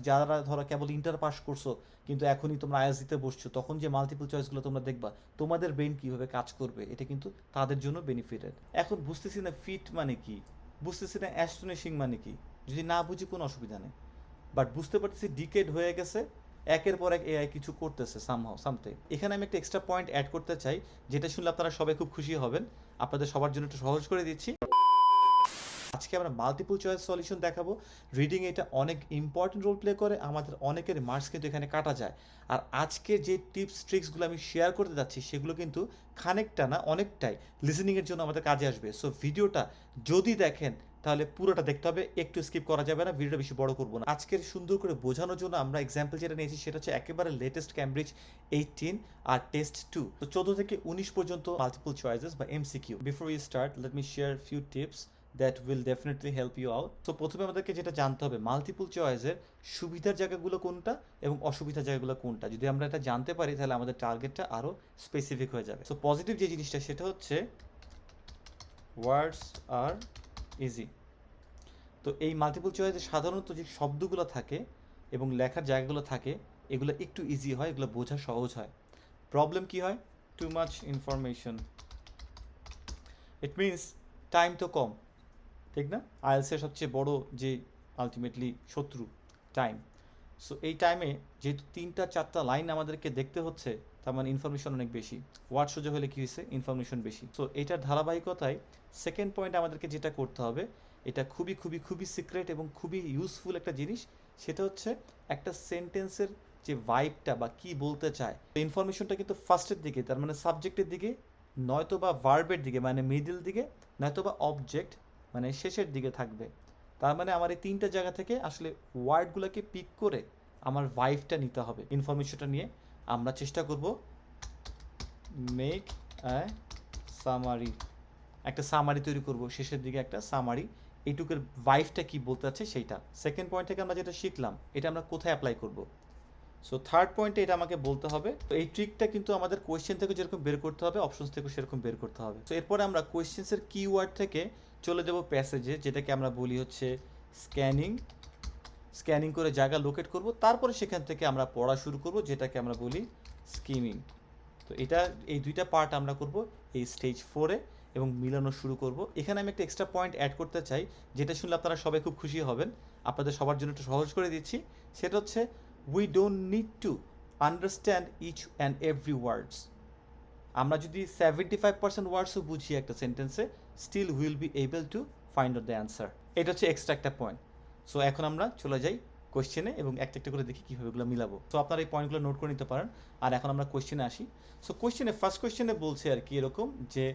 যারা ধরো কেবল inter pass করছো কিন্তু এখনই তোমরা আইএলটিএস দিতে বসছো, তখন যে মাল্টিপল চয়েসগুলো তোমরা দেখবা, তোমাদের ব্রেন কীভাবে কাজ করবে, এটা কিন্তু তাদের জন্য বেনিফিটেড। এখন বুঝতেছি না ফিট মানে কি, বুঝতেছি না অ্যাস্টনিশিং মানে কি, যদি না বুঝি কোনো অসুবিধা নেই, বাট বুঝতে পারতেছি ডিকেড হয়ে গেছে, একের পর এক এআই কিছু করতেছে সামহাও সামথিং। এখানে আমি একটা এক্সট্রা পয়েন্ট অ্যাড করতে চাই, যেটা শুনলে আপনারা সবাই খুব খুশি হবেন, আপনাদের সবার জন্য একটু সহজ করে দিচ্ছি। আজকে আমরা মাল্টিপল চয়েস সলিউশন দেখাবো। রিডিং এটা অনেক ইম্পর্টেন্ট রোল প্লে করে, আমাদের অনেকের মার্কস কিন্তু এখানে কাটা যায়। আর আজকে যে টিপস ট্রিক্সগুলো আমি শেয়ার করতে যাচ্ছি সেগুলো কিন্তু খানিকটা না অনেকটাই লিসেনিংয়ের জন্য আমাদের কাজে আসবে। সো ভিডিওটা যদি দেখেন তাহলে পুরোটা দেখতে হবে, একটু স্কিপ করা যাবে না, ভিডিওটা বেশি বড় করবো না। আজকের সুন্দর করে বোঝানোর জন্য আমরা এক্সাম্পল যেটা নিয়েছি সেটা হচ্ছে একেবারে লেটেস্ট ক্যামব্রিজ 18 আর টেস্ট 2, তো 14 থেকে 19 পর্যন্ত মাল্টিপল চয়েসেস বা MCQ. Before you start let me share few tips that will definitely help you out. তো প্রথমে আমাদেরকে যেটা জানতে হবে মাল্টিপল চয়েসের সুবিধার জায়গাগুলো কোনটা এবং অসুবিধার জায়গাগুলো কোনটা। যদি আমরা এটা জানতে পারি তাহলে আমাদের টার্গেটটা আরও স্পেসিফিক হয়ে যাবে। সো পজিটিভ যে জিনিসটা সেটা হচ্ছে ওয়ার্ডস আর ইজি। তো এই মাল্টিপল চয়েসে সাধারণত যে শব্দগুলো থাকে এবং লেখার জায়গাগুলো থাকে এগুলো একটু ইজি হয়, এগুলো বোঝা সহজ হয়। প্রবলেম কি হয়? Too much information. It means time তো কম, ঠিক না? আইএলসের সবচেয়ে বড় যে আলটিমেটলি শত্রু টাইম। সো এই টাইমে যেহেতু 3-4টা লাইন আমাদেরকে দেখতে হচ্ছে, তার মানে ইনফরমেশন অনেক বেশি। ওয়ার্ড সোজা হলে কী হয়েছে? ইনফরমেশন বেশি। সো এটার ধারাবাহিকতায় সেকেন্ড পয়েন্ট আমাদেরকে যেটা করতে হবে, এটা খুবই খুবই খুবই সিক্রেট এবং খুবই ইউজফুল একটা জিনিস, সেটা হচ্ছে একটা সেন্টেন্সের যে ভাইবটা বা কী বলতে চায়, ইনফরমেশনটা কিন্তু ফার্স্টের দিকে, তার মানে সাবজেক্টের দিকে, নয়তো বা ভার্বের দিকে মানে মিডল দিকে, নয়তো বা অবজেক্ট মানে শেষের দিকে থাকবে। তার মানে আমার এই 3টা জায়গা থেকে আসলে ওয়ার্ডগুলোকে পিক করে আমার ভাইবটা নিতে হবে। ইনফরমেশনটা নিয়ে আমরা চেষ্টা করব মেক আ সামারি, একটা সামারি তৈরি করব, শেষের দিকে একটা সামারি, এইটুকুর ভাইবটা কি বলতে আছে সেইটা। সেকেন্ড পয়েন্ট থেকে আমরা যেটা শিখলাম এটা আমরা কোথায় অ্যাপ্লাই করব? সো থার্ড পয়েন্টে এটা আমাকে বলতে হবে। তো এই ট্রিকটা কিন্তু আমাদের কোয়েশ্চেন থেকে যেরকম বের করতে হবে, অপশনস থেকে সেরকম বের করতে হবে। তো এরপরে আমরা কোয়েশ্চেন্সের কিওয়ার্ড থেকে চলে যাব প্যাসেজে, যেটাকে আমরা বলি হচ্ছে স্ক্যানিং। স্ক্যানিং করে জায়গা লোকেট করব, তারপরে সেখান থেকে আমরা পড়া শুরু করব, যেটাকে আমরা বলি স্কিমিং। তো এটা এই দুইটা পার্ট আমরা করব এই স্টেজ 4-এ এবং মিলানো শুরু করব। এখানে আমি একটা এক্সট্রা পয়েন্ট অ্যাড করতে চাই, যেটা শুনলে আপনারা সবাই খুব খুশি হবেন, আপনাদের সবার জন্য একটু সহজ করে দিচ্ছি। সেটা হচ্ছে we don't need to understand each and every words. আমরা যদি 75% ওয়ার্ডসও বুঝি একটা সেন্টেন্সে, still will be able to find out the answer. এটা হচ্ছে এক্সট্রা একটা পয়েন্ট। সো এখন আমরা চলে যাই কোয়েশ্চেনে এবং একটা একটা করে দেখি কীভাবে এগুলো মিলাবো। তো আপনারা এই পয়েন্টগুলো নোট করে নিতে পারেন। আর এখন আমরা কোয়েশ্চেনে আসি। সো কোয়েশ্চেনে ফার্স্ট কোয়েশ্চেনে বলছে আর কি এরকম যে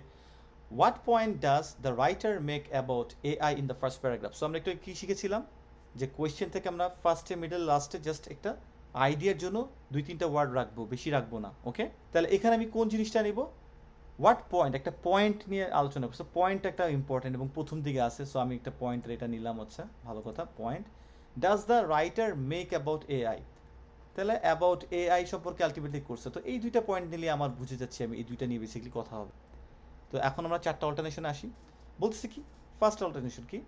what point does the writer make about AI in the first paragraph. So আমরা একটু কী শিখেছিলাম যে কোয়েশ্চেন থেকে আমরা ফার্স্টে মিডল লাস্টে জাস্ট একটা আইডিয়ার জন্য 2-3টা ওয়ার্ড রাখবো, বেশি রাখবো না। ওকে, তাহলে এখানে আমি কোন জিনিসটা নিব? হোয়াট পয়েন্ট, একটা পয়েন্ট নিয়ে আলোচনা করছি। পয়েন্ট একটা ইম্পর্টেন্ট এবং প্রথম দিকে আছে, সো আমি একটা পয়েন্টের এটা নিলাম। হচ্ছে ভালো কথা। Point does the writer make about AI, তাহলে অ্যাবাউট এআই সম্পর্কে আলটিমেটলি করছে। তো এই দুইটা পয়েন্ট নিলে আমার বুঝে যাচ্ছে আমি এই দুইটা নিয়ে বেসিক্যালি কথা হবে। তো এখন আমরা 4টা অল্টারনেশনে আসি। বলতেছি কি, ফার্স্ট অল্টারনেশন কি,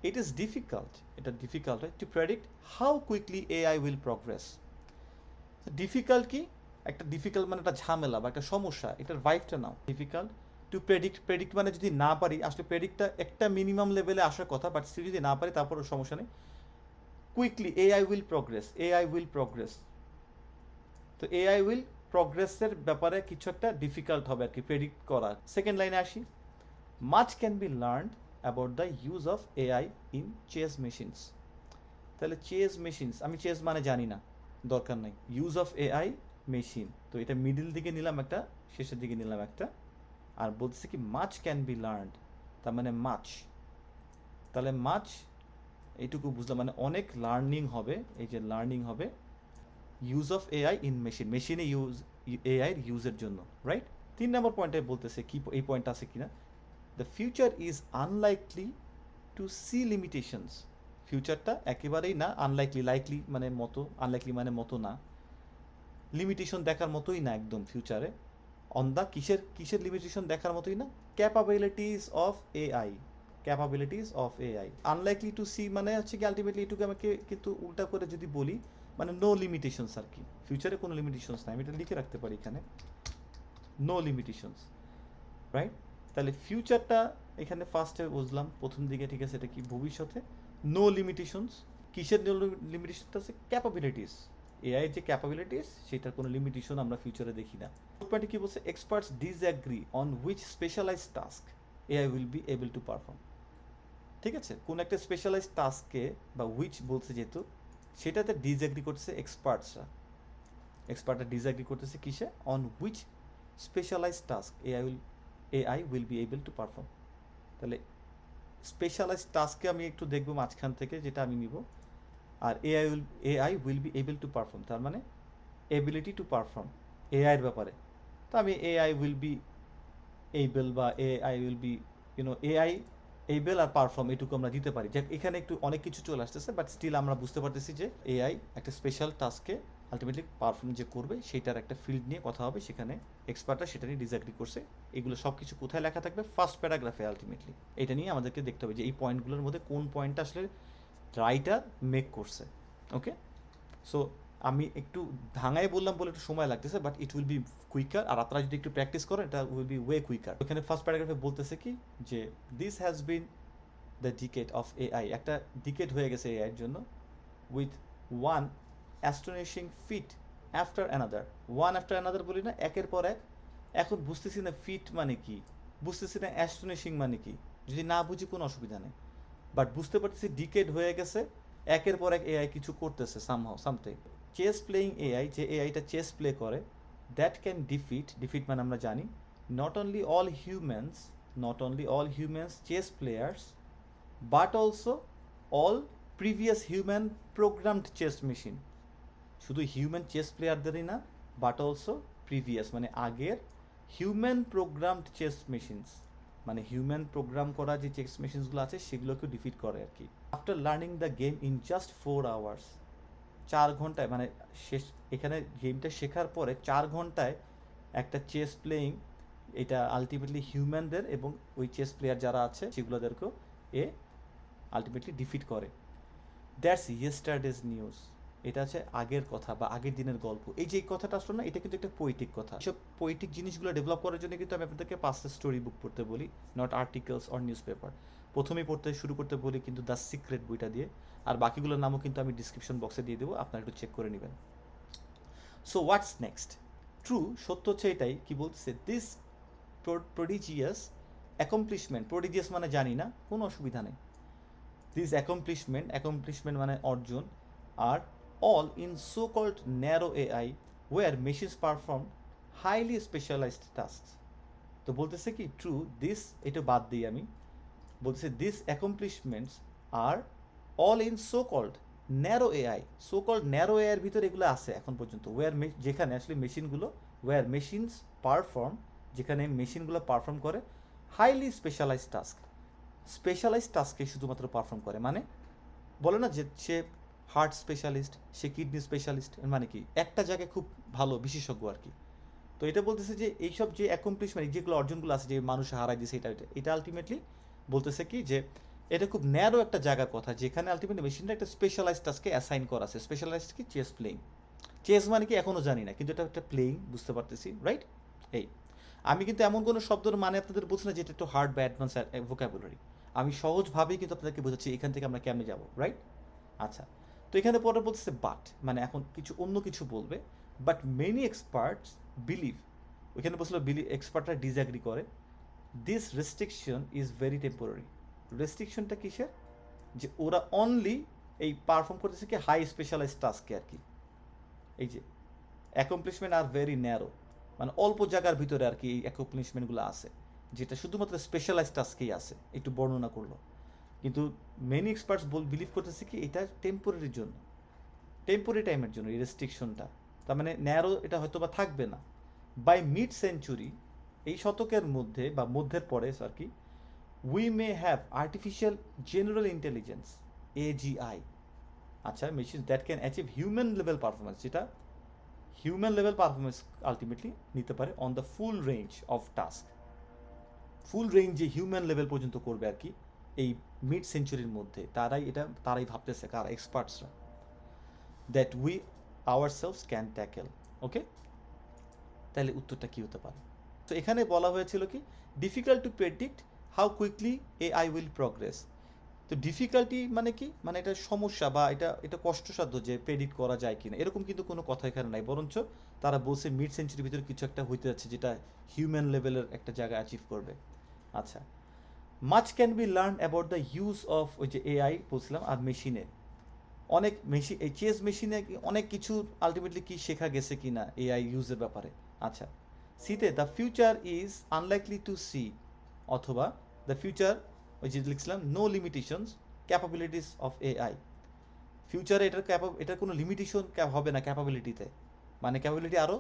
ইট ইজ ডিফিকাল্ট, এটা ডিফিকাল্ট হয় to predict how quickly AI will progress. Difficult কি, একটা ডিফিকাল্ট মানে একটা ঝামেলা বা একটা সমস্যা, এটার ভাইবটা নাও। ডিফিকাল্ট টু প্রেডিক্ট, প্রেডিক্ট মানে যদি না পারি, আসলে প্রেডিক্টটা একটা মিনিমাম লেভেলে আসার কথা, বাট যদি না পারি তারপরও সমস্যা নেই। Quickly AI will progress, AI will progress. তো এআই উইল প্রগ্রেসের ব্যাপারে কিছু একটা ডিফিকাল্ট হবে আর কি প্রেডিক্ট করা। সেকেন্ড লাইনে আসি, much can be learned about the use of AI in chess machines. তাহলে চেস মেশিনস, আমি চেস মানে জানি না, দরকার নেই। ইউজ অফ এআই মেশিন, তো এটা মিডল দিকে নিলাম একটা, শেষের দিকে নিলাম একটা। আর বলতেছে কি মাচ ক্যান বি লার্নড, তার মানে মাচ, তাহলে মাচ এইটুকু বুঝলাম, মানে অনেক লার্নিং হবে, এই যে লার্নিং হবে use of AI in machine, মেশিনে ইউজ এআই এর ইউজের জন্য, রাইট? 3 নম্বর পয়েন্টে বলতেছে কি, এই পয়েন্ট আছে কিনা, the future is unlikely to see limitations. ফিউচারটা একেবারেই না, আনলাইকলি, লাইকলি মানে মতো, আনলাইকলি মানে মতো না, লিমিটেশন দেখার মতোই না একদম ফিউচারে। অন দ্য কিসের কিসের লিমিটেশন দেখার মতোই না, capabilities of AI, capabilities of AI. Unlikely to see মানে হচ্ছে কি আলটিমেটলি এটুকু আমাকে কিন্তু উল্টা করে যদি বলি মানে নো লিমিটেশনস আর কি, ফিউচারে কোনো লিমিটেশনস নাই, আমি এটা লিখে রাখতে পারি এখানে, নো লিমিটেশনস, রাইট? তাহলে ফিউচারটা এখানে ফার্স্টে বুঝলাম প্রথম দিকে, ঠিক আছে, এটা কি ভবিষ্যতে নো লিমিটেশনস। কিসের নো লিমিটেশনটা আছে? ক্যাপাবিলিটিস, এআই যে ক্যাপাবিলিটিস সেটার কোনো লিমিটেশন আমরা ফিউচারে দেখি না। পয়েন্টে কি বলছে? Experts disagree on which specialize task AI will be able to perform. ঠিক আছে, কোন একটা স্পেশালাইজ টাস্কে বা হুইচ বলছে যেহেতু, সেটাতে ডিসঅ্যাগ্রি করতেছে এক্সপার্টসরা। এক্সপার্টরা ডিসঅ্যাগ্রি করতেছে কিসে? On which specialize task AI will be able to perform. তাহলে স্পেশালাইজ টাস্ককে আমি একটু দেখবো মাঝখান থেকে, যেটা আমি নিব, আর AI will be able to perform তার মানে এবিলিটি টু পারফর্ম এআইয়ের ব্যাপারে। তো আমি এআই উইল বি এবল বা AI will be AI able আর পারফর্ম এটুকু আমরা দিতে পারি। যে এখানে একটু অনেক কিছু চলে আসতেছে, বাট স্টিল আমরা বুঝতে পারতেছি যে এআই একটা স্পেশাল টাস্ককে আলটিমেটলি পারফর্ম যে করবে সেটার একটা ফিল্ড নিয়ে কথা হবে, সেখানে এক্সপার্টরা সেটা নিয়ে ডিসঅ্যাগ্রি করছে। এগুলো সব কিছু কোথায় লেখা থাকবে? ফার্স্ট প্যারাগ্রাফে। আলটিমেটলি এটা নিয়ে আমাদেরকে দেখতে হবে যে এই পয়েন্টগুলোর মধ্যে কোন পয়েন্টটা আসলে রাইটার মেক করছে। ওকে, সো আমি একটু ভাঙায় বললাম বলে একটু সময় লাগতেছে, but it will be quicker. আর আপনারা যদি একটু প্র্যাকটিস করেন এটা উইল বি ওয়ে কুইকার। ওখানে ফার্স্ট প্যারাগ্রাফে বলতেছে কি যে this has been the decade of AI, একটা ডিকেড হয়ে গেছে এআই এর জন্য, with one astonishing feat after another. One after another বলি না, একের পর এক। এখন বুঝতেছি না ফিট মানে কি, বুঝতেছি না অ্যাস্টোনিশিং মানে কি, যদি না বুঝি কোনো অসুবিধা নেই, বাট বুঝতে পারতেছি ডিকেড হয়ে গেছে, একের পর এক এআই কিছু করতেছে somehow something. Chess playing AI, যে এআইটা চেস প্লে করে, দ্যাট ক্যান ডিফিট মানে আমরা জানি, not only all humans chess players but also all previous human programmed chess machine. শুধু হিউম্যান চেস প্লেয়ারদেরই না, বাট অলসো প্রিভিয়াস মানে আগের হিউম্যান প্রোগ্রামড চেস মেশিনস, মানে হিউম্যান প্রোগ্রাম করা যে চেস মেশিনসগুলো আছে সেগুলোকে ডিফিট করে আর কি। After learning the game in just 4 hours, 4 ঘন্টায়, মানে শেষ এখানে গেমটা শেখার পরে 4 ঘন্টায় একটা চেস প্লেয়িং, এটা আলটিমেটলি হিউম্যানদের এবং ওই চেস প্লেয়ার যারা আছে সেগুলোদেরকেও এ আলটিমেটলি ডিফিট করে। দ্যাটস ইয়েস্টারডেজ নিউজ, এটা আছে আগের কথা বা আগের দিনের গল্প। এই যে এই কথাটা আসলে না, এটা কিন্তু একটা পোয়েটিক কথা। সব পোয়েটিক জিনিসগুলো ডেভেলপ করার জন্য কিন্তু আমি আপনাদেরকে 5টা স্টোরি বুক পড়তে বলি, not articles or news paper. প্রথমেই পড়তে শুরু করতে বলি কিন্তু দ্য সিক্রেট বইটা দিয়ে, আর বাকিগুলোর নামও কিন্তু আমি ডিসক্রিপশন বক্সে দিয়ে দেবো, আপনারা একটু চেক করে নেবেন। So what's next? ট্রু, সত্য হচ্ছে এটাই। কি বলতেছে? দিস প্রডিজিয়াস অ্যাকমপ্লিশমেন্ট, প্রডিজিয়াস মানে জানি না, কোনো অসুবিধা নেই। দিস অ্যাকমপ্লিশমেন্ট মানে অর্জন, আর all in so-called narrow AI where machines perform highly specialized tasks. তো বলতেছে কি ট্রু দিস, এটা বাদ দিই আমি, বলতেছে this accomplishments are all in so called narrow AI. So called narrow এআইয়ের ভিতরে এগুলো আছে এখন পর্যন্ত, যেখানে আসলে মেশিনগুলো মেশিনস পারফর্ম, যেখানে মেশিনগুলো পারফর্ম করে হাইলি স্পেশালাইজড টাস্কে শুধুমাত্র পারফর্ম করে। মানে বলে না যে সে হার্ট স্পেশালিস্ট, সে কিডনি স্পেশালিস্ট, মানে কি একটা জায়গায় খুব ভালো বিশেষজ্ঞ আর কি। তো এটা বলতেছে যে এইসব যে অ্যাকমপ্লিশমেন্ট, যেগুলো অর্জনগুলো আছে যে মানুষ হারাই দিয়েছে, এটা আলটিমেটলি বলতেছে কি যে এটা খুব ন্যারো একটা জায়গার কথা, যেখানে আলটিমেটলি মেশিনটা একটা স্পেশালাইজড টাস্কে অ্যাসাইন করা আছে। স্পেশালাইজড কি? Chess playing. চেস মানে কি এখনও জানি না, কিন্তু এটা একটা প্লেয়িং বুঝতে পারতেছি, রাইট? এই আমি কিন্তু এমন কোনো শব্দের মানে আপনাদের বলছি না যেটা একটু হার্ড বা অ্যাডভান্স ভোকাবুলারি, আমি সহজভাবেই কিন্তু আপনাদেরকে বোঝাচ্ছি এখান থেকে আমরা কেমনে যাবো, রাইট? আচ্ছা, তো এখানে পরে বলতেছে বাট, মানে এখন কিছু অন্য কিছু বলবে, বাট মেনি এক্সপার্টস বিলিভ, ওইখানে বলছিল এক্সপার্টরা ডিসঅ্যাগ্রি করে, this restriction is very temporary. রেস্ট্রিকশনটা কিসের? যে ওরা অনলি এই পারফর্ম করতেছে কি হাই স্পেশালাইজ টাস্কে আর কি। এই যে অ্যাকমপ্লিশমেন্ট আর ভেরি ন্যারো, মানে অল্প জায়গার ভিতরে আর কি এই অ্যাকমপ্লিশমেন্টগুলো আছে, যেটা শুধুমাত্র স্পেশালাইজ টাস্কেই আছে, একটু বর্ণনা করলো। কিন্তু মেনি এক্সপার্টস বিলিভ করতেছে কি এটা টেম্পোরারির জন্য, টেম্পোরারি টাইমের জন্য এই রেস্ট্রিকশনটা, তার মানে ন্যারো এটা হয়তো বা থাকবে না। বাই মিড সেঞ্চুরি, এই শতকের মধ্যে বা মধ্যের পরে আর কি, we may have artificial general intelligence AGI, আচ্ছা, machine that can achieve human level performance, যেটা হিউম্যান লেভেল পারফরমেন্স আলটিমেটলি নিতে পারে on the full range of task, full range যে হিউম্যান লেভেল পর্যন্ত করবে আর কি, এই মিড সেঞ্চুরির মধ্যে তারাই ভাবতেছে, কারা এক্সপার্টসরা, that we ourselves can tackle. Okay, তাহলে উত্তরটা কী হতে পারে? তো এখানে বলা হয়েছিল কি, difficult to predict how quickly AI will progress. তো ডিফিকাল্টি মানে কি, মানে এটা সমস্যা বা এটা কষ্টসাধ্য যে প্রেডিক্ট করা যায় কিনা, এরকম কিন্তু কোনো কথা এখানে নাই। বরঞ্চ তারা বলছে মিড সেঞ্চুরির ভিতরে কিছু একটা হইতে যাচ্ছে যেটা হিউম্যান লেভেলের একটা জায়গা অ্যাচিভ করবে। আচ্ছা, much can B learn about the use of ওই যে এআই বলছিলাম আর মেশিনে, অনেক মেশিন, এই চেস মেশিনে অনেক কিছু আলটিমেটলি কি শেখা গেছে কিনা এআই ইউজের ব্যাপারে। আচ্ছা, সিতে the future is unlikely to see, অথবা দ্য ফিউচার ওই যে লিখছিলাম no limitations capabilities of AI. ফিউচারে এটার কোনো লিমিটেশন হবে না ক্যাপাবিলিটিতে, মানে ক্যাপাবিলিটি আরও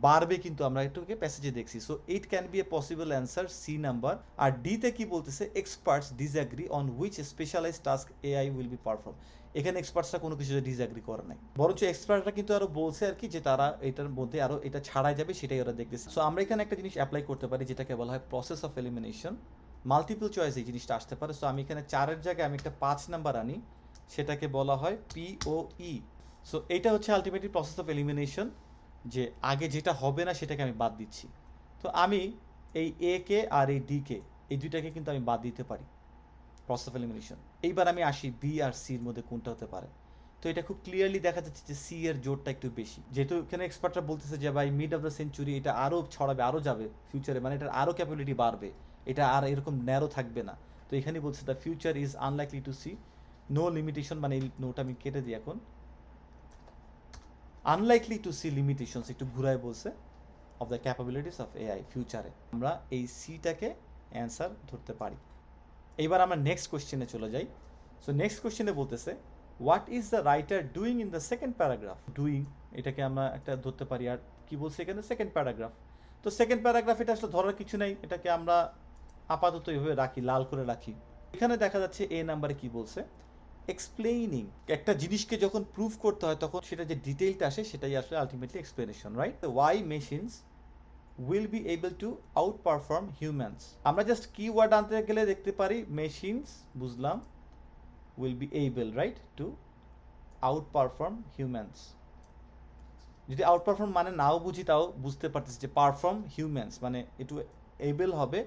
বাড়বে, কিন্তু আমরা এটাকে প্যাসেজে দেখছি। So it can be a possible answer C number. আর ডিতে কি বলতেছে, experts disagree on which specialize task AI will be perform. এখানে এক্সপার্টসরা কোনো কিছুতে ডিসঅ্যাগ্রি করে নাই, বরঞ্চ এক্সপার্টরা কিন্তু আরও বলছে আর কি যে তারা এটার মধ্যে আরও এটা ছাড়াই যাবে, সেটাই ওরা দেখতেছে। সো আমরা এখানে একটা জিনিস অ্যাপ্লাই করতে পারি যেটাকে বলা হয় process of elimination. Multiple choice এই জিনিসটা আসতে পারে। সো আমি এখানে 4-এর জায়গায় আমি একটা 5 নাম্বার আনি, সেটাকে বলা হয় পিওই। সো এইটা হচ্ছে আলটিমেটলি প্রসেস অফ এলিমিনেশন, যে আগে যেটা হবে না সেটাকে আমি বাদ দিচ্ছি। তো আমি এই এ কে আর এই ডি কে, এই দুইটাকে কিন্তু আমি বাদ দিতে পারি, প্রসেস অফ এলিমিনেশন। এইবার আমি আসি বি আর সির মধ্যে কোনটা হতে পারে। তো এটা খুব ক্লিয়ারলি দেখা যাচ্ছে যে সি এর জোরটা একটু বেশি, যেহেতু এখানে এক্সপার্টরা বলতেছে যে ভাই মিড অফ দ্য সেঞ্চুরি এটা আরও ছড়াবে, আরও যাবে ফিউচারে, মানে এটার আরও ক্যাপাবিলিটি বাড়বে, এটা আর এরকম ন্যারো থাকবে না। তো এখানে বলছে the future is unlikely to see no limitation, মানে এই নোটা আমি কেটে দিই এখন, আনলাইকলি টু সি লিমিটেশনস একটু ঘুরায় বলছে of the capabilities of AI ফিউচারে। আমরা এই সিটাকে অ্যান্সার ধরতে পারি। এইবার আমরা নেক্সট কোয়েশ্চেনে চলে যাই। সো নেক্সট কোয়েশ্চেনে বলতেছে what is the writer doing in the second paragraph. Doing এটাকে আমরা একটা ধরতে পারি, আর কি বলছে এখানে সেকেন্ড প্যারাগ্রাফ। তো সেকেন্ড প্যারাগ্রাফ এটা আসলে ধরার কিছু নাই, এটাকে আমরা আপাতত এইভাবে রাখি, লাল করে রাখি। এখানে দেখা যাচ্ছে এ নাম্বারে কি বলছে, এক্সপ্লেইনিং। একটা জিনিসকে যখন প্রুভ করতে হয় তখন সেটা যে ডিটেইলটা আসে সেটাই আসলে ultimately explanation, right? Why machines will be able to outperform humans. আমরা জাস্ট কিওয়ার্ড আনতে গেলে দেখতে পারি মেশিনস, বুঝলাম, will be able, right, to outperform humans. যদি আউট পারফর্ম মানে নাও বুঝি তাও বুঝতে পারতেছি যে পারফর্ম হিউম্যানস মানে একটু এবল হবে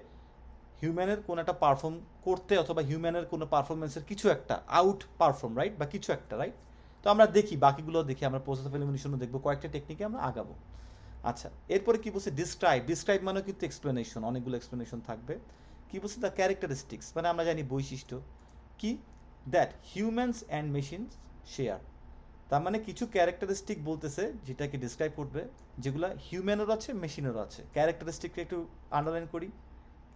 হিউম্যানের কোনো একটা পারফর্ম করতে, অথবা হিউম্যানের কোনো পারফরমেন্সের কিছু একটা আউট পারফর্ম, রাইট, বা কিছু একটা, রাইট। তো আমরা দেখি বাকিগুলো দেখি, আমরা প্রসেস অফ এলিমিনেশনও দেখবো, কয়েকটা টেকনিকে আমরা আগাবো। আচ্ছা, এরপরে কি বলছে, ডিসক্রাইব। ডিসক্রাইব মানে কিন্তু এক্সপ্লেনেশন, অনেকগুলো এক্সপ্লেনেশন থাকবে। কি বলছে, দ্য ক্যারেক্টারিস্টিক্স, মানে আমরা জানি বৈশিষ্ট্য কি, that humans and machines share. তার মানে কিছু ক্যারেক্টারিস্টিক বলতেছে যেটাকে ডিসক্রাইব করবে, যেগুলো হিউম্যানেরও আছে মেশিনেরও আছে। ক্যারেক্টারিস্টিকটা একটু আন্ডারলাইন করি,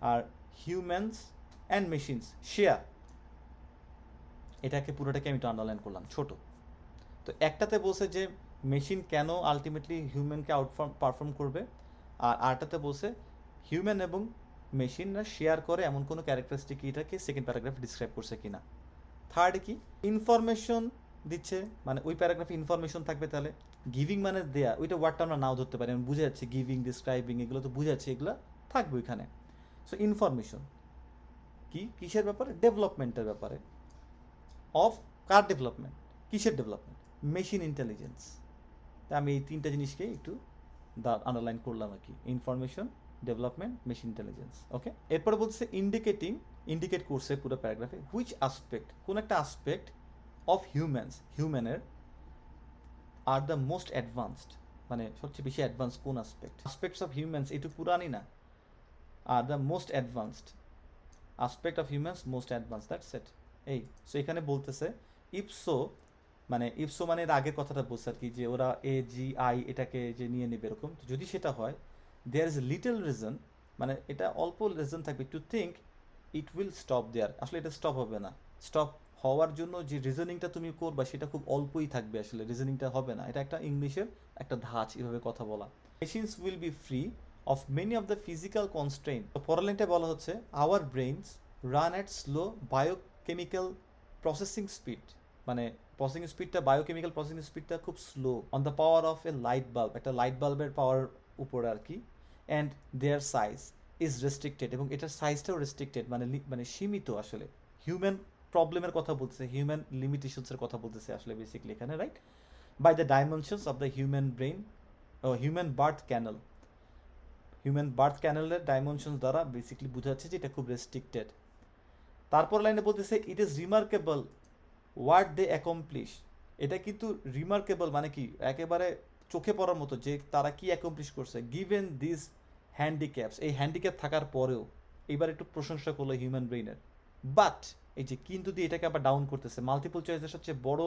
আর হিউম্যানস অ্যান্ড মেশিনস শেয়ার, এটাকে পুরোটাকে আমি একটু আন্ডারলাইন করলাম ছোট। তো একটাতে বলছে যে মেশিন কেন আলটিমেটলি হিউম্যানকে পারফর্ম করবে, আর আরটাতে বলছে হিউম্যান এবং মেশিনরা শেয়ার করে এমন কোনো ক্যারেক্টারিস্টিক, এটাকে সেকেন্ড প্যারাগ্রাফে ডিসক্রাইব করছে কিনা। থার্ড কি, ইনফরমেশন দিচ্ছে, মানে ওই প্যারাগ্রাফে ইনফরমেশন থাকবে। তাহলে গিভিং মানে দেয়া, ওইটা ওয়ার্ডটা আমরা নাও ধরতে পারি, আমি বুঝে যাচ্ছি গিভিং, ডিসক্রাইবিং, এগুলো তো বুঝে যাচ্ছি, এগুলো থাকবে ওইখানে। সো ইনফরমেশন কি, কিসের ব্যাপারে, ডেভেলপমেন্টের ব্যাপারে। অফ কার ডেভেলপমেন্ট, কিসের ডেভেলপমেন্ট, মেশিন ইন্টেলিজেন্স। তা আমি এই তিনটা জিনিসকে একটু আন্ডারলাইন করলাম আর কি, ইনফরমেশন, ডেভেলপমেন্ট, মেশিন ইন্টেলিজেন্স। ওকে, এরপরে বলছে ইন্ডিকেটিং, ইন্ডিকেট করছে পুরো প্যারাগ্রাফে, হুইচ আসপেক্ট, কোন একটা আসপেক্ট অফ হিউম্যানস, হিউম্যানের, আর দ্য মোস্ট অ্যাডভান্সড, মানে সবচেয়ে বেশি অ্যাডভান্স কোন আসপেক্ট, আসপেক্টস অফ হিউম্যানস একটু পুরানি না, আর the most advanced aspect of humans most advance, that's it. এই সো এখানে বলতেছে ইপসো, মানে ইপসো মানে এর আগের কথাটা বলছে আর কি, যে ওরা এ জি আই এটাকে যে নিয়ে নেবে এরকম। তো যদি সেটা হয়, দেয়ার ইজ লিটল রিজন, মানে এটা অল্প রিজন থাকবে, to think it will stop there. আসলে এটা স্টপ হবে না, স্টপ হওয়ার জন্য যে রিজনিংটা তুমি করবা সেটা খুব অল্পই থাকবে, আসলে রিজনিংটা হবে না। এটা একটা ইংলিশের একটা ধাঁচ, এভাবে কথা বলা। Machines will be free of many of the physical constrain. তো পরের লাইনটা বলা হচ্ছে our brains run at slow biochemical processing speed, মানে প্রসেসিং স্পিডটা, বায়োকেমিক্যাল প্রসেসিং স্পিডটা খুব slow, on the power of a light bulb, একটা লাইট বাল্বের পাওয়ার উপরে আর কি। And their size is restricted, এবং এটার সাইজটাও রেস্ট্রিক্টেড, মানে সীমিত আসলে হিউম্যান প্রবলেমের কথা বলতেছে, হিউম্যান লিমিটেশনসের কথা বলতেছে আসলে বেসিক্যালি এখানে, right? By the dimensions of the human brain, human birth canal, human birth ক্যানেলের ডাইমেনশনস দ্বারা বেসিক্যালি বোঝা যাচ্ছে যে এটা খুব রেস্ট্রিক্টেড। তারপর লাইনে বলতেছে it is remarkable what they accomplish. এটা কিন্তু রিমার্কেবল মানে কি, একেবারে চোখে পড়ার মতো যে তারা কি অ্যাকমপ্লিশ করছে গিভেন দিস হ্যান্ডিক্যাপস, এই হ্যান্ডিক্যাপ থাকার পরেও। এবার একটু প্রশংসা করলো হিউম্যান ব্রেইনের। বাট এই যে কিন্তু দিয়ে এটাকে আবার ডাউন করতেছে, মাল্টিপল চয়েসের সবচেয়ে বড়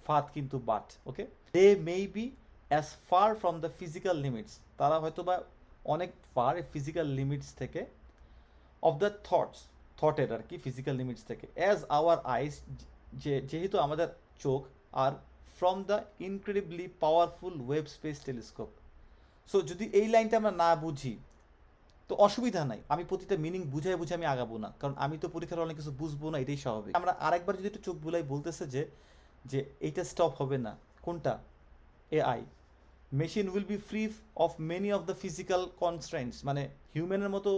ফাঁদ কিন্তু but. Okay, they may be as far from the physical limits, তারা হয়তো বা অনেক ফার ফিজিক্যাল লিমিটস থেকে, অফ দ্য থটের আর কি ফিজিক্যাল লিমিটস থেকে, অ্যাজ আওয়ার আইস, যেহেতু আমাদের চোখ, আর from the incredibly powerful Webb space telescope. So যদি এই লাইনটা আমরা না বুঝি তো অসুবিধা নাই, আমি প্রতিটা মিনিং বুঝে আমি আগাবো না, কারণ আমি তো পরীক্ষার অনেক কিছু বুঝবো না, এটাই স্বাভাবিক। আমরা আরেকবার যদি একটু চোখ বুলাই, বলতেছে যে যে এইটা স্টপ হবে না, কোনটা? AI machine will be free of many of the physical constraints, মানে হিউম্যানের মতো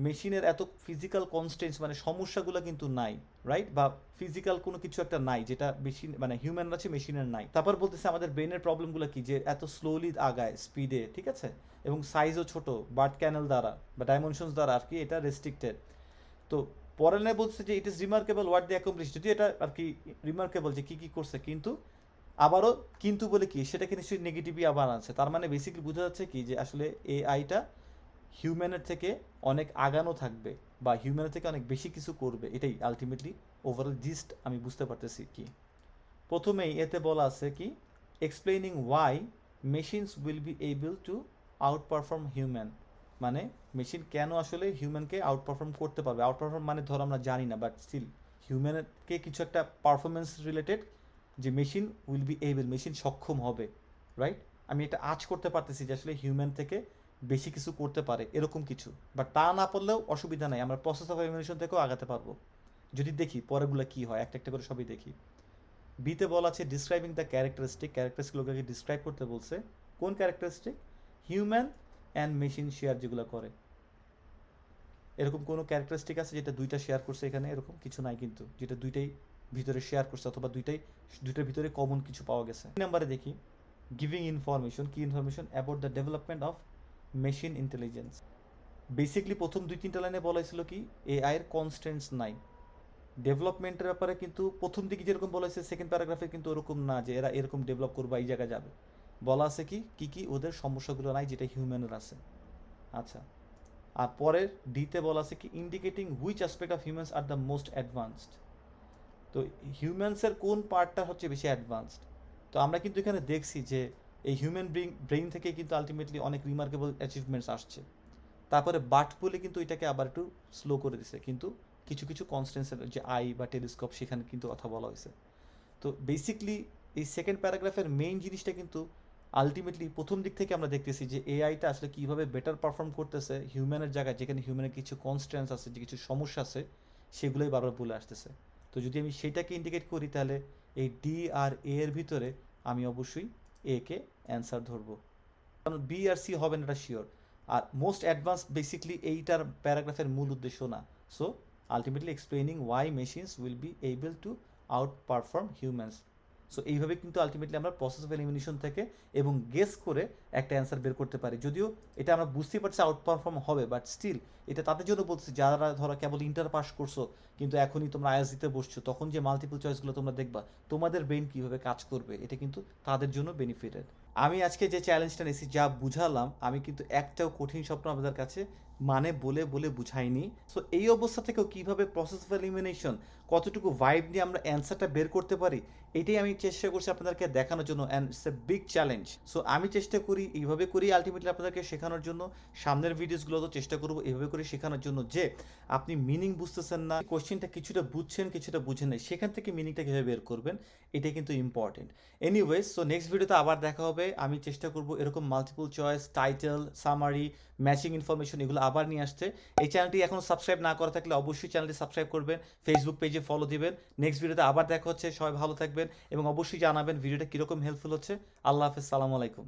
মেশিনের এত ফিজিক্যাল কনস্ট্রেন্টস মানে সমস্যাগুলো কিন্তু নাই, রাইট? বা ফিজিক্যাল কোনো কিছু একটা নাই যেটা মেশিন মানে হিউম্যান আছে মেশিনের নাই। তারপর বলতেছে আমাদের ব্রেনের প্রবলেমগুলো কি, যে এত স্লোলি আগায় স্পিডে, ঠিক আছে, এবং সাইজও ছোট, বার্থ ক্যানেল দ্বারা বা ডাইমেনশনস দ্বারা আর কি এটা রেস্ট্রিক্টেড। তো পরে না বলছে যে ইট is remarkable what the accomplish, যদি এটা আর কি রিমার্কেবল যে কী কী করছে, কিন্তু আবারও কিন্তু বলে কি সেটাকে নিশ্চয়ই নেগেটিভই আবার আছে। তার মানে বেসিক্যালি বোঝা যাচ্ছে কি যে আসলে এআইটা হিউম্যানের থেকে অনেক আগানো থাকবে বা হিউম্যানের থেকে অনেক বেশি কিছু করবে, এটাই আলটিমেটলি ওভারঅল জিস্ট আমি বুঝতে পারতেছি। কি প্রথমেই এতে বলা আছে কি, explaining why machines will be able to outperform human, মানে মেশিন কেন আসলে হিউম্যানকে আউট পারফর্ম করতে পারবে। আউট পারফর্ম মানে ধরো আমরা জানি না, বাট স্টিল হিউম্যানকে কিছু একটা পারফরমেন্স রিলেটেড, যে machine will be able, machine সক্ষম হবে, রাইট? আমি এটা আজ করতে পারতেছি যে আসলে হিউম্যান থেকে বেশি কিছু করতে পারে এরকম কিছু, বাট তা না পারলেও অসুবিধা নাই, আমরা প্রসেস অফ এলিমিনেশন থেকেও আগাতে পারবো যদি দেখি পরেগুলো কি হয়, একটা একটা করে সবই দেখি। বিতে বলা আছে ডিসক্রাইবিং দ্য ক্যারেক্টারিস্টিকগুলোকে ডিসক্রাইব করতে বলছে। কোন characteristic? Human and machine share যেগুলো করে, এরকম কোনো ক্যারেক্টারিস্টিক আছে যেটা দুইটা শেয়ার করছে? এখানে এরকম কিছু নাই কিন্তু, যেটা দুইটাই ভিতরে শেয়ার করছে, অথবা দুইটার ভিতরে কমন কিছু পাওয়া গেছে। নাম্বারে দেখি গিভিং ইনফরমেশন, কি information? About the development of machine intelligence. Basically প্রথম 2-3টা লাইনে বলা হয়েছিল কি এআই এর কনস্ট্যান্টস নাই, ডেভেলপমেন্টের ব্যাপারে কিন্তু প্রথম দিকে যেরকম বলা হয়েছে সেকেন্ড প্যারাগ্রাফে কিন্তু ওরকম না যে এরা এরকম ডেভেলপ করবে এই জায়গায় যাবে। বলা আছে কি কি কি ওদের সমস্যাগুলো নাই যেটা হিউম্যানের আছে। আচ্ছা, আর পরের ডিতে বলা আছে কি indicating which aspect of humans R the most advanced. তো হিউম্যানসের কোন পার্টটা হচ্ছে বেশি অ্যাডভান্সড? তো আমরা কিন্তু এখানে দেখছি যে এই হিউম্যান ব্রেইন থেকে কিন্তু আলটিমেটলি অনেক রিমার্কেবল অ্যাচিভমেন্টস আসছে। তারপরে বাট বলে কিন্তু এটাকে আবার একটু স্লো করে দিছে, কিন্তু কিছু কিছু কনস্ট্যান্সের যে আই বা টেলিস্কোপ সেখানে কিন্তু কথা বলা হয়েছে। তো বেসিকলি এই সেকেন্ড প্যারাগ্রাফের মেইন জিনিসটা কিন্তু আলটিমেটলি প্রথম দিক থেকে আমরা দেখতেছি যে এআইটা আসলে কীভাবে বেটার পারফর্ম করতেছে হিউম্যানের জায়গায়, যেখানে হিউম্যানের কিছু কনস্ট্যান্স আছে, যে কিছু সমস্যা আছে সেগুলোই বারবার বলে আসতেছে। তো যদি আমি সেটাকে ইন্ডিকেট করি তাহলে এই ডি আর এ এর ভিতরে আমি অবশ্যই এ কে অ্যান্সার ধরবো, কারণ বি আর সি হবে না এটা শিওর। আর মোস্ট অ্যাডভান্স বেসিকলি এইটার প্যারাগ্রাফের মূল উদ্দেশ্য না। So ultimately explaining why machines will be able to outperform humans. So এইভাবে কিন্তু আলটিমেটলি আমরা প্রসেস অফ এলিমিনেশন থেকে এবং গেস করে একটা অ্যান্সার বের করতে পারি। যদিও এটা আমরা বুঝতেই পারছি আউট পারফর্ম হবে, বাট স্টিল এটা তাদের জন্য বলছি যারা ধরো কেবল ইন্টার পাস করছো কিন্তু এখনই তোমরা আইএলটিএস দিতে বসছো, তখন যে মাল্টিপল চয়েসগুলো তোমরা দেখবা তোমাদের ব্রেন কীভাবে কাজ করবে, এটা কিন্তু তাদের জন্য বেনিফিটেড। আমি আজকে যে চ্যালেঞ্জটা নিয়েছি, যা বুঝালাম, আমি কিন্তু একটাও কঠিন স্বপ্ন আপনাদের কাছে মানে বলে বলে বুঝাইনি। সো এই অবস্থা থেকেও কীভাবে প্রসেস অফ এলিমিনেশন কতটুকু ভাইব নিয়ে আমরা অ্যান্সারটা বের করতে পারি, এটাই আমি চেষ্টা করছি আপনাদেরকে দেখানোর জন্য, and it's a big challenge. So আমি চেষ্টা করি এইভাবে করেই আলটিমেটলি আপনাদেরকে শেখানোর জন্য। সামনের ভিডিওসগুলো তো চেষ্টা করবো এইভাবে করে শেখানোর জন্য, যে আপনি মিনিং বুঝতেছেন না, কোশ্চেনটা কিছুটা বুঝছেন কিছুটা বুঝেন না, সেখান থেকে মিনিংটা কীভাবে বের করবেন, এটাই কিন্তু ইম্পর্টেন্ট। এনিওয়েজ, সো নেক্সট ভিডিওতে আবার দেখা হবে। আমি চেষ্টা করব এরকম multiple choice, title, summary, matching information এগুলো আবার নিয়ে আসতে। এই চ্যানেলটি এখনও সাবস্ক্রাইব না করা থাকলে অবশ্যই চ্যানেলটি সাবস্ক্রাইব করবেন, ফেসবুক পেজে ফলো দিবেন। নেক্সট ভিডিওতে আবার দেখা হচ্ছে, সবাই ভালো থাকবেন এবং অবশ্যই জানাবেন ভিডিওটা কীরকম হেল্পফুল হচ্ছে। আল্লাহ হাফেজ, সালামু আলাইকুম।